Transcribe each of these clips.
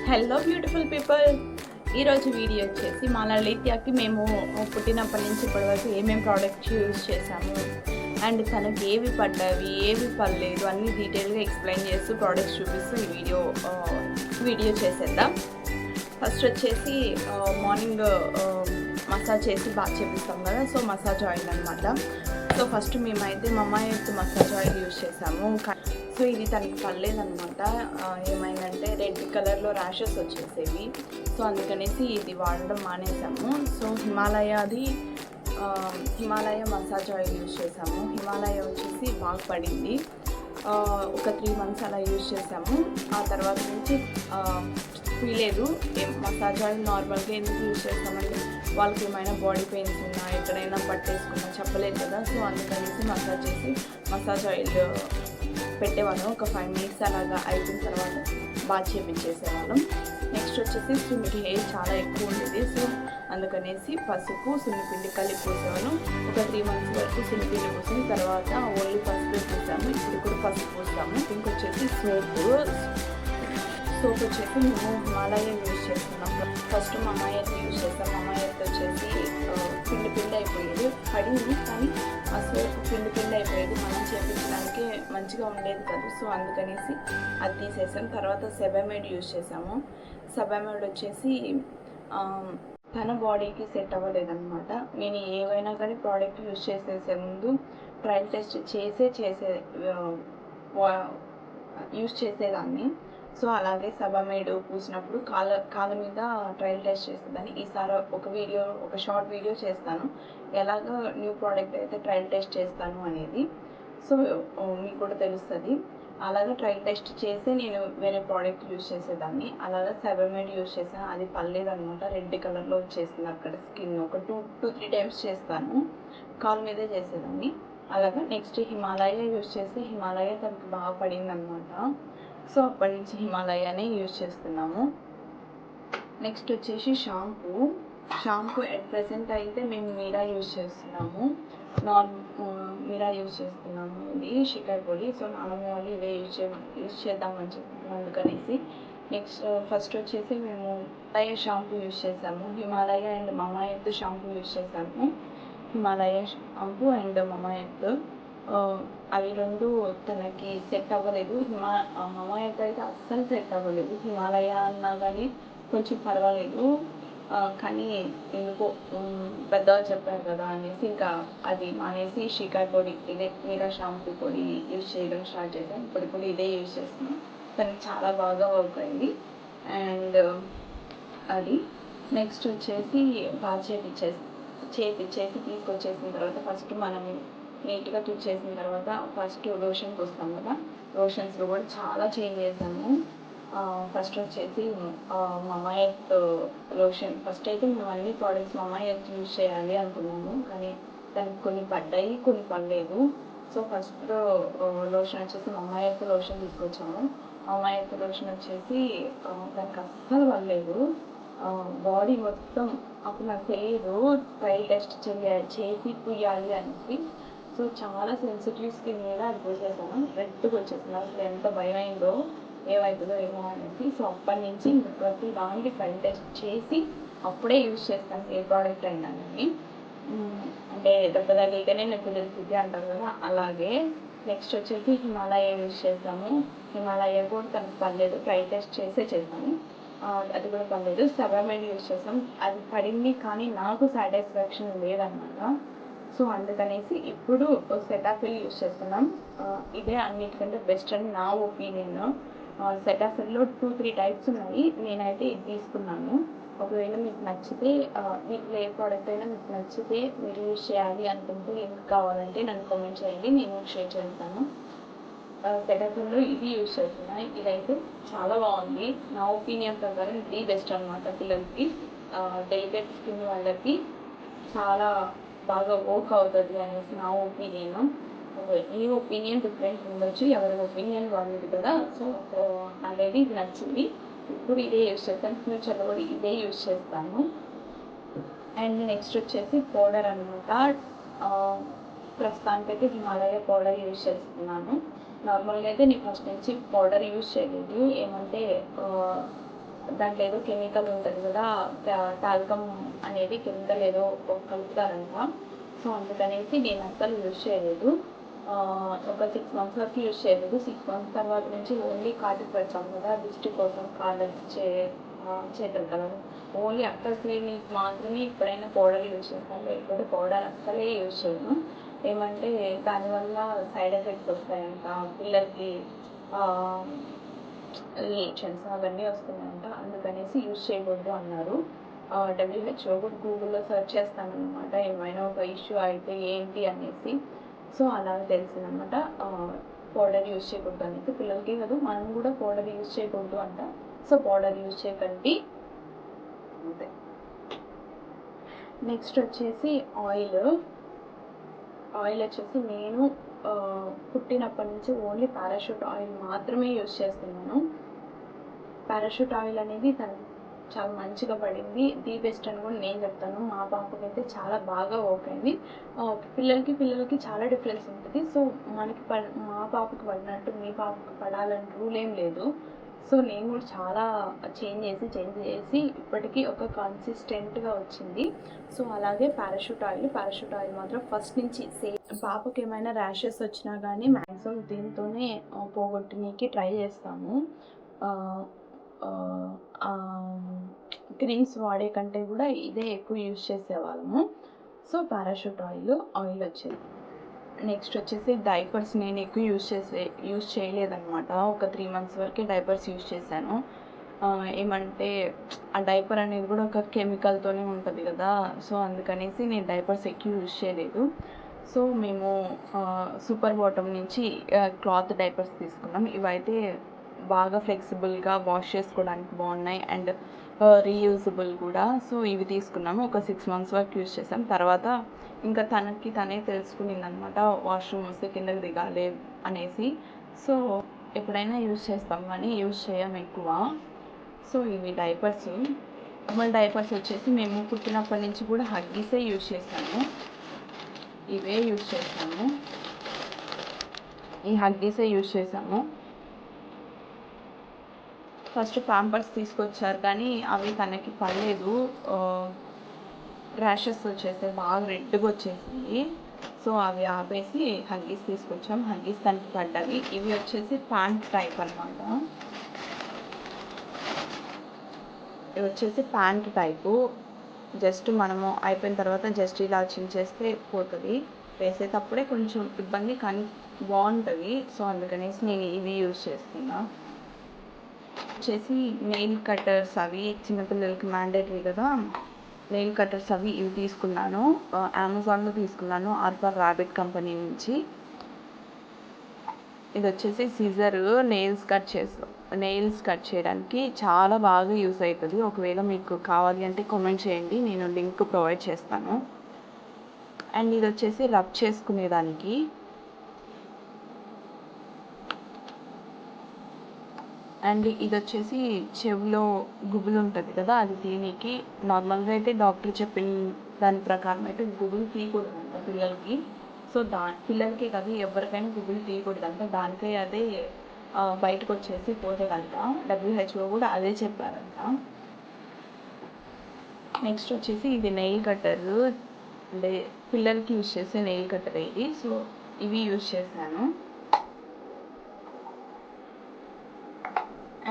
Hello beautiful people, ఈరోజు video వచ్చేసి మా లలిత్యకి మేము పుట్టినప్పటి నుంచి ఇప్పటి వరకు ఏమేమి ప్రోడక్ట్స్ యూజ్ చేసాము అండ్ తనకి ఏవి పడ్డావి ఏవి పడలేదు అన్నీ డీటెయిల్గా ఎక్స్ప్లెయిన్ చేస్తూ ప్రోడక్ట్స్ చూపిస్తూ ఈ వీడియో చేసేద్దాం. ఫస్ట్ వచ్చేసి మార్నింగ్ మసాజ్ చేసి బాగా చేపిస్తాం కదా, సో మసాజ్ ఆయిల్ అనమాట. సో ఫస్ట్ మేమైతే మమ్మాయి మసాజ్ ఆయిల్ యూజ్ చేసాము. సో ఇది తనకి పడలేదనమాట. ఏమైందంటే రెడ్ కలర్లో ర్యాషెస్ వచ్చేసేవి. సో అందుకనేసి ఇది వాడడం మానేసాము. So Himalaya massage oil use చేసాము. హిమాలయ వచ్చేసి బాగా పడింది. ఒక 3 months అలా యూజ్ చేసాము. ఆ తర్వాత నుంచి లేదు. మసాజ్ ఆయిల్ నార్మల్గా ఎందుకు యూజ్ చేస్తామంటే వాళ్ళకి ఏమైనా బాడీ పెయిన్స్ ఉన్నా ఎక్కడైనా పట్టేసుకున్నా చెప్పలేదు కదా, సో అందుకనేసి మసాజ్ ఆయిల్ పెట్టేవాళ్ళం. ఒక 5 minutes అలాగా అయిపోయిన తర్వాత బాగా చేపించేసేవాళ్ళం. నెక్స్ట్ వచ్చేసి సున్నికి హెయిర్ చాలా ఎక్కువ ఉండేది. సో అందుకనేసి పసుపు సున్నిపిండి కలిపి పూసేవాళ్ళం. ఒక 3 months వరకు సున్నిపిండి పూసిన తర్వాత ఓన్లీ పసుపు పూసాము. ఇప్పుడు కూడా పసుపు పూస్తాము. ఇంకొచ్చేసి సోప్ వచ్చేసి మేము హిమాలయ యూజ్ చేస్తున్నాం. ఫస్ట్ మమ్మాయి యూజ్ చేస్తాం. మమ్మాయి వచ్చేసి పిండి అయిపోయేది, పడింది కానీ ఆ సోప్ పిండి అయిపోయేది. మనం చేపించడానికి మంచిగా ఉండేది కాదు. సో అందుకనేసి అది తీసేసాం. తర్వాత సెబామైడ్ యూజ్ చేసాము. సెబామైడ్ వచ్చేసి తన బాడీకి సెట్ అవ్వలేదన్నమాట. నేను ఏవైనా కానీ ప్రోడక్ట్ యూజ్ చేసేసే ముందు ట్రయల్ టెస్ట్ యూజ్ చేసేదాన్ని. సో అలాగే సెబామైడ్ పూసినప్పుడు కాళ్ళ మీద ట్రయల్ టెస్ట్ చేసేదాన్ని. ఈసారి ఒక షార్ట్ వీడియో చేస్తాను ఎలాగ న్యూ ప్రోడక్ట్ అయితే ట్రయల్ టెస్ట్ చేస్తాను అనేది. సో మీకు కూడా తెలుస్తుంది. అలాగే ట్రయల్ టెస్ట్ చేసి నేను వేరే ప్రోడక్ట్ యూజ్ చేసేదాన్ని. అలాగే సెబామైడ్ యూజ్ చేసాను. అది పర్లేదనమాట. రెడ్ కలర్లో వచ్చేసింది అక్కడ స్కిన్. ఒక 2-3 times చేస్తాను. కాళ్ళ మీదే చేసేదాన్ని. అలాగా నెక్స్ట్ హిమాలయ యూజ్ చేసి హిమాలయ తనకి బాగా పడింది అనమాట. సో అప్పటి నుంచి హిమాలయానే యూజ్ చేస్తున్నాము. నెక్స్ట్ వచ్చేసి షాంపూ ఎట్ ప్రెసెంట్ అయితే మేము మీరా యూజ్ చేస్తున్నాము. మీరా యూజ్ చేస్తున్నాము. ఇది షికాయ్ పొడి. సో నార్మల్ వాళ్ళు ఇవే యూజ్ చేద్దామని చెప్తున్నాం అందుకనేసి. నెక్స్ట్ ఫస్ట్ వచ్చేసి మేము హిమాలయ షాంపూ యూజ్ చేసాము. హిమాలయ అండ్ మమాయత్ షాంపూ యూజ్ చేసాము. హిమాలయ షాంపూ అండ్ మమాయత్ అవి రెండు తనకి సెట్ అవ్వలేదు. మమాయత్ అయితే అస్సలు సెట్ అవ్వలేదు. హిమాలయ అన్నా కానీ కొంచెం పర్వాలేదు, కానీ ఎందుకో పెద్దవాళ్ళు చెప్పారు కదా అనేసి ఇంకా అది మానేసి షికాయ్ పొడి ఇదే మీరా షాంపూ పొడి యూజ్ చేయడం స్టార్ట్ చేసాం. ఇప్పుడు ఇదే యూజ్ చేస్తున్నాం. తనకి చాలా బాగా వర్క్ అయింది. అండ్ అది నెక్స్ట్ వచ్చేసి బాగా చేపించేసి తీసుకొచ్చేసిన తర్వాత ఫస్ట్ మనం నీట్గా తుడిచేసిన తర్వాత ఫస్ట్ లోషన్కి వస్తాం కదా, లోషన్స్లో కూడా చాలా చేంజ్ చేసాము. ఫస్ట్ వచ్చేసి మమాయత్ లోషన్. ఫస్ట్ అయితే మేము అన్ని ప్రోడక్ట్స్ మమాయత్ యూజ్ చేయాలి అనుకున్నాము, కానీ దానికి కొన్ని పడ్డాయి కొన్ని పడలేదు. సో ఫస్ట్ లోషన్ వచ్చేసి మమాయత్ లోషన్ తీసుకొచ్చాము. మమాయత్ లోషన్ వచ్చేసి దానికి అస్సలు పడలేదు. బాడీ మొత్తం అప్పుడు నాకు తెలియదు ట్రయల్ టెస్ట్ చేసి పుయ్యాలి అనేసి. సో చాలా సెన్సిటివ్ స్కిన్ మీద అది పూసేసాను. రెడ్గా వచ్చేసింది. అసలు ఎంత భయం అయిందో ఏమవుతుందో ఏమో అనేసి. సో అప్పటి నుంచి ప్రతి దానికి ట్రయల్ టెస్ట్ చేసి అప్పుడే యూజ్ చేస్తాను ఏ ప్రోడక్ట్ అయినా కానీ. అంటే దెబ్బ తగిలితేనే నొప్పి తెలుస్తుంది అంటారు కదా, అలాగే. నెక్స్ట్ వచ్చేసి హిమాలయ యూజ్ చేస్తాము. హిమాలయ కూడా తనకు పర్లేదు. ట్రయల్ టెస్ట్ చేసాము, అది కూడా పర్లేదు. సెబామైడ్ యూజ్ చేసాం. అది పడింది కానీ నాకు సాటిస్ఫాక్షన్ లేదన్నమాట. సో అందుకనేసి ఇప్పుడు సెటాఫిల్ యూజ్ చేస్తున్నాం. ఇదే అన్నిటికంటే బెస్ట్ అని నా ఒపీనియన్. సెటాఫిల్లో 2-3 types ఉన్నాయి. నేనైతే ఇది తీసుకున్నాను. ఒకవేళ మీకు నచ్చితే వీటిలో ఏ ప్రోడక్ట్ అయినా మీకు నచ్చితే మీరు యూజ్ చేయాలి అనుకుంటే లింక్ కావాలంటే నన్ను కామెంట్ చేయండి, నేను షేర్ చేస్తాను. సెటాఫిల్లో ఇది యూజ్ చేస్తున్నాను. ఇదైతే చాలా బాగుంది. నా ఒపీనియన్ ప్రకారం ఇది బెస్ట్ అనమాట. పిల్లలకి డెలికేట్ స్కిన్ వాళ్ళకి చాలా బాగా వర్క్ అవుతుంది అనేసి నా ఒపీనియన్. ఈ ఒపీనియన్ డిఫరెంట్ ఉండొచ్చు, ఎవరి ఒపీనియన్ వాళ్ళది కదా. సో నాకైతే ఇది నచ్చింది. ఇప్పుడు ఇదే యూజ్ చేస్తాను. ఫ్యూచర్లో కూడా ఇదే యూజ్ చేస్తాను. అండ్ నెక్స్ట్ వచ్చేసి పౌడర్ అనమాట. ప్రస్తుతానికైతే హిమాలయ పౌడర్ యూజ్ చేస్తున్నాను. నార్మల్గా అయితే నేను ఫస్ట్ నుంచి పౌడర్ యూజ్ చేయలేదు. ఏమంటే దాంట్లో ఏదో కెమికల్ ఉంటుంది కదా, టాల్కమ్ అనేది కెమికల్ ఏదో కలుపుతారంట. సో అందుకనేసి నేను అస్సలు యూజ్ చేయలేదు. ఒక 6 months వరకు యూజ్ చేయలేదు. 6 months తర్వాత నుంచి ఓన్లీ కాటికి పెడతాం కదా దిష్టి కోసం, కాళ్ళకి చేతులు కదా, ఓన్లీ అఫ్టర్ క్లీనింగ్ మాత్రమే ఎప్పుడైనా పౌడర్ యూజ్ చేస్తాను, లేకపోతే పౌడర్ అస్సలే యూజ్ చేయను. ఏమంటే దానివల్ల సైడ్ ఎఫెక్ట్స్ వస్తాయంట, పిల్లలకి రియాక్షన్స్ అవన్నీ వస్తున్నాయంట. అందుకనేసి యూజ్ చేయకూడదు అన్నారు. WHO కూడా గూగుల్లో సెర్చ్ చేస్తానన్నమాట, ఏమైనా ఒక ఇష్యూ అయితే ఏంటి అనేసి. సో అలా తెలిసిందనమాట పౌడర్ యూజ్ చేయకూడదు అనేసి. పిల్లలకి కాదు, మనం కూడా పౌడర్ యూజ్ చేయకూడదు అంట. సో పౌడర్ యూజ్ చేయకండి అంతే. నెక్స్ట్ వచ్చేసి ఆయిల్ వచ్చేసి నేను పుట్టినప్పటి నుంచి ఓన్లీ పారాషూట్ ఆయిల్ మాత్రమే యూజ్ చేస్తున్నాను. పారాషూట్ ఆయిల్ అనేది చాలా మంచిగా పడింది, ది బెస్ట్ అని కూడా నేను చెప్తాను. మా పాపకైతే చాలా బాగా వర్క్ అయింది. పిల్లలకి చాలా డిఫరెన్స్ ఉంటుంది. సో మా పాపకి పడినట్టు మీ పాపకి పడాలని రూల్ ఏం లేదు. సో నేను కూడా చాలా చేంజ్ చేసి ఇప్పటికీ ఒక కన్సిస్టెంట్గా వచ్చింది. సో అలాగే పారాషూట్ ఆయిల్ మాత్రం ఫస్ట్ నుంచి సేమ్. పాపకి ఏమైనా ర్యాషెస్ వచ్చినా కానీ మ్యాక్సిమం దీంతోనే పోగొట్టడానికి ట్రై చేస్తాము. క్రీమ్స్ వాడే కంటే కూడా ఇదే ఎక్కువ యూజ్ చేసేవాళ్ళము. సో పారాషూట్ ఆయిల్ వచ్చేది. నెక్స్ట్ వచ్చేసి డైపర్స్ నేను ఎక్కువ యూజ్ చేయలేదన్నమాట. ఒక 3 months వరకే డైపర్స్ యూజ్ చేశాను. ఏమంటే ఆ డైపర్ అనేది కూడా ఒక కెమికల్తోనే ఉంటుంది కదా, సో అందుకనేసి నేను డైపర్స్ ఎక్కువ యూజ్ చేయలేదు. సో మేము సూపర్ బాటమ్ నుంచి క్లాత్ డైపర్స్ తీసుకున్నాం. ఇవైతే బాగా ఫ్లెక్సిబుల్గా వాష్ చేసుకోవడానికి బాగున్నాయి అండ్ రీయూజబుల్ కూడా. సో ఇవి తీసుకున్నాము. ఒక 6 months వరకు యూజ్ చేసాం. తర్వాత ఇంకా తనే తెలుసుకునింది అనమాట, వాష్రూమ్ వస్తే కిందకి దిగాలి అనేసి. సో ఎప్పుడైనా యూజ్ చేస్తాం కానీ యూజ్ చేయం ఎక్కువ. సో ఇవి డైపర్స్. నార్మల్ డైపర్స్ వచ్చేసి మేము పుట్టినప్పటి నుంచి కూడా హగ్గీసే యూజ్ చేసాము. ఇవే యూజ్ చేసాము, ఈ హగ్గీసే యూజ్ చేసాము. ఫస్ట్ ప్యాంపర్స్ తీసుకొచ్చారు కానీ అవి తనకి పడలేదు, ర్యాషెస్ వచ్చేసి బాగా రెడ్గా వచ్చేసింది. సో అవి ఆపేసి హగ్గీస్ తీసుకొచ్చాం. హగ్గీస్ తనకి పడ్డవి. ఇవి వచ్చేసి ప్యాంట్ టైప్ అనమాట. ఇవి వచ్చేసి ప్యాంట్ టైపు. జస్ట్ మనము అయిపోయిన తర్వాత జస్ట్ ఇలా చించేస్తే పోతుంది. వేసేటప్పుడే కొంచెం ఇబ్బంది కానీ బాగుంటుంది. సో అందుకనేసి నేను ఇవి యూజ్ చేస్తున్నా. వచ్చేసి నెయిల్ కట్టర్స్, అవి చిన్నపిల్లలకి మ్యాండేటరీ కదా, నెయిల్ కట్టర్స్ ఇవి తీసుకున్నాను. అమెజాన్లో తీసుకున్నాను, ఆర్ఫర్ ర్యాబిట్ కంపెనీ నుంచి. ఇది వచ్చేసి సిజర్, నెయిల్స్ కట్ చేయడానికి చాలా బాగా యూస్ అవుతుంది. ఒకవేళ మీకు కావాలి అంటే కామెంట్ చేయండి, నేను లింక్ ప్రొవైడ్ చేస్తాను. అండ్ ఇది వచ్చేసి రబ్ చేసుకునేదానికి. అండ్ ఇది వచ్చేసి చెవిలో గుబులు ఉంటుంది కదా, అది తీయనీకి. నార్మల్గా అయితే డాక్టర్ చెప్పిన దాని ప్రకారం అయితే గుబులు తీయకూడదంట పిల్లలకి. సో పిల్లలకి కాదు ఎవరికైనా గుబులు తీయకూడదంట. దానికై అదే బయటకు వచ్చేసి పోతేదంట. WHO కూడా అదే చెప్పారంట. నెక్స్ట్ వచ్చేసి ఇది నెయిల్ కట్టర్, అంటే పిల్లలకి యూజ్ చేసే నెయిల్ కట్టర్ ఇది. సో ఇవి యూజ్ చేశాను.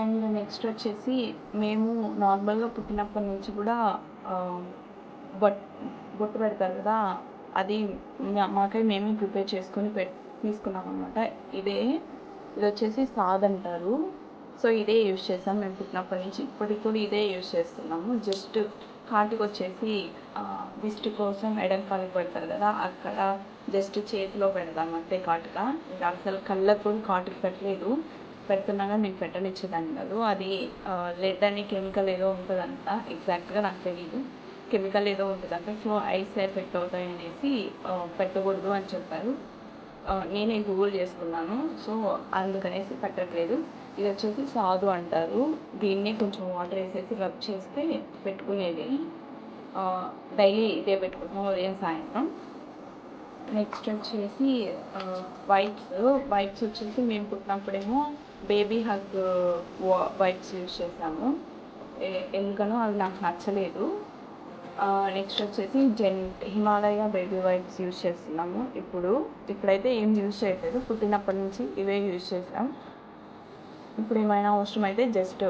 అండ్ నెక్స్ట్ వచ్చేసి మేము నార్మల్గా పుట్టినప్పటి నుంచి కూడా బొట్టు పెడతారు కదా, అది మాకై మేమే ప్రిపేర్ చేసుకొని తీసుకున్నాం అనమాట. ఇది వచ్చేసి సాద్ అంటారు. సో ఇదే యూజ్ చేస్తాం మేము పుట్టినప్పటి నుంచి. ఇప్పటికి కూడా ఇదే యూజ్ చేస్తున్నాము. జస్ట్ కాటికి వచ్చేసి దిష్టి కోసం ఎడం కాలికి పెడతారు కదా, అక్కడ జస్ట్ చేతిలో పెడతాం అంతే కాటుగా. ఇంకా అసలు కళ్ళకు కూడా కాటుకు పెట్టలేదు. పెడుతున్నాగా నేను పెట్టనిచ్చేదాన్ని కాదు. అది లెడ్ అని కెమికల్ ఏదో ఉంటుందంట, ఎగ్జాక్ట్గా నాకు తెలియదు. కెమికల్ ఏదో ఉంటుందంట. సో ఐస్ ఎఫెక్ట్ అవుతాయి అనేసి పెట్టకూడదు అని చెప్పారు. నేనే గూగుల్ చేసుకున్నాను, సో అందుకనేసి పెట్టట్లేదు. ఇది వచ్చేసి సాధు అంటారు. దీన్ని కొంచెం వాటర్ వేసేసి రబ్ చేస్తే పెట్టుకునేది. డైలీ ఇదే పెట్టుకుంటాం ఉదయం సాయంత్రం. నెక్స్ట్ వచ్చేసి వైప్స్ వచ్చేసి మేము పుట్టినప్పుడేమో బేబీ హగ్ వైప్స్ యూజ్ చేసాము. ఎందుకనో అవి నాకు నచ్చలేదు. నెక్స్ట్ వచ్చేసి హిమాలయ బేబీ వైప్స్ యూజ్ చేస్తున్నాము. ఇప్పుడైతే ఏం యూజ్ చేయట్లేదు, పుట్టినప్పటి నుంచి ఇవే యూజ్ చేసాం. ఇప్పుడు ఏమైనా అవసరం అయితే జస్ట్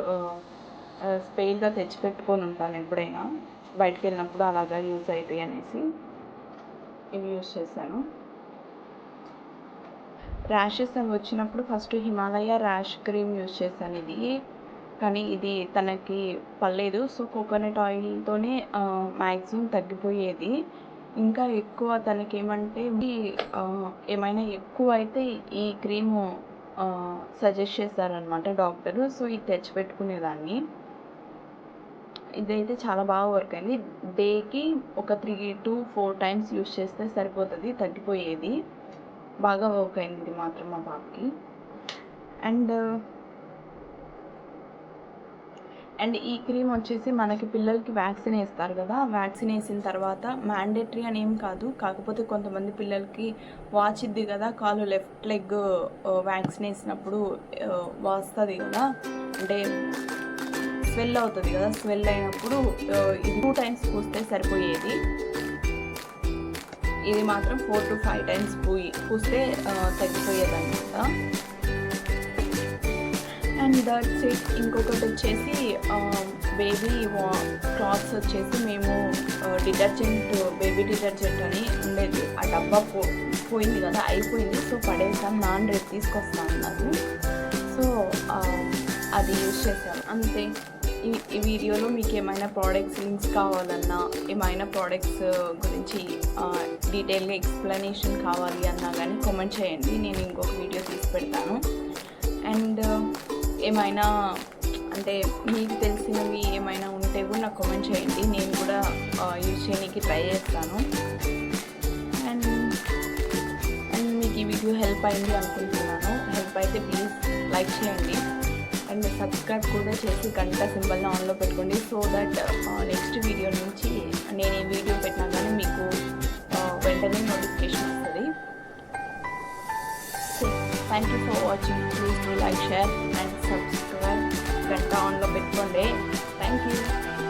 స్పెయిన్గా తెచ్చిపెట్టుకొని ఉంటాను, ఎప్పుడైనా బయటకు వెళ్ళినప్పుడు అలాగా యూజ్ అవుతాయి అనేసి ఇవి యూజ్ చేశాను. ర్యాషెస్ అవి వచ్చినప్పుడు first Himalaya rash cream use చేశాను. కానీ ఇది తనకి పర్లేదు. సో కోకోనట్ ఆయిల్తోనే మ్యాక్సిమం తగ్గిపోయేది. ఇంకా ఎక్కువ తనకి ఏమైనా ఎక్కువ అయితే ఈ క్రీము సజెస్ట్ చేశారనమాట డాక్టరు. సో ఇది తెచ్చిపెట్టుకునేదాన్ని. ఇదైతే చాలా బాగా వర్క్ అయింది. డేకి ఒక 3 to 4 times యూజ్ చేస్తే సరిపోతుంది, తగ్గిపోయేది. బాగా వర్క్ అయింది ఇది మాత్రం మా పాపకి. అండ్ ఈ క్రీమ్ వచ్చేసి మనకి పిల్లలకి వ్యాక్సిన్ వేస్తారు కదా, వ్యాక్సిన్ వేసిన తర్వాత మ్యాండేటరీ అని ఏం కాదు, కాకపోతే కొంతమంది పిల్లలకి వాచిద్ది కదా, కాలు లెఫ్ట్ లెగ్ వ్యాక్సిన్ వేసినప్పుడు వాస్తుంది కదా, అంటే స్వెల్ అవుతుంది కదా, స్వెల్ అయినప్పుడు ఇది 2 times పూస్తే సరిపోయేది. ఇది మాత్రం 4 to 5 times పూస్తే తగ్గిపోయేది అనమాట. And that's it. ఇంకొకటి వచ్చేసి బేబీ క్లాత్స్ వచ్చేసి మేము బేబీ డిటర్జెంట్ అని ఉండేది, ఆ డబ్బా పోయింది కదా, అయిపోయింది. సో పడేసాం, రేపు తీసుకొస్తాను అన్నారు. సో అది యూజ్ చేశాను అంతే. ఈ వీడియోలో మీకు ఏమైనా ప్రోడక్ట్స్ లింక్స్ కావాలన్నా, ఏమైనా ప్రోడక్ట్స్ గురించి డీటెయిల్గా ఎక్స్ప్లెనేషన్ కావాలి అన్నా కానీ కామెంట్ చేయండి, నేను ఇంకొక వీడియో తీసి పెడతాను. అండ్ ఏమైనా అంటే మీకు తెలిసినవి ఏమైనా ఉంటే కూడా నాకు కామెంట్ చేయండి, నేను కూడా యూజ్ చేయడానికి ట్రై చేస్తాను. అండ్ మీకు ఈ వీడియో హెల్ప్ అయింది అనుకుంటున్నాను. హెల్ప్ అయితే ప్లీజ్ లైక్ చేయండి అండ్ సబ్స్క్రైబ్ కూడా చేసి గంట సింబల్ని ఆన్లో పెట్టుకోండి. సో దట్ నెక్స్ట్ వీడియో నుంచి నేను ఈ వీడియో పెట్టినా కానీ మీకు వెంటనే నోటిఫికేషన్ వస్తుంది. So thank you for watching. Please do like, share and subscribe. గంట ఆన్లో పెట్టుకోండి. Thank you.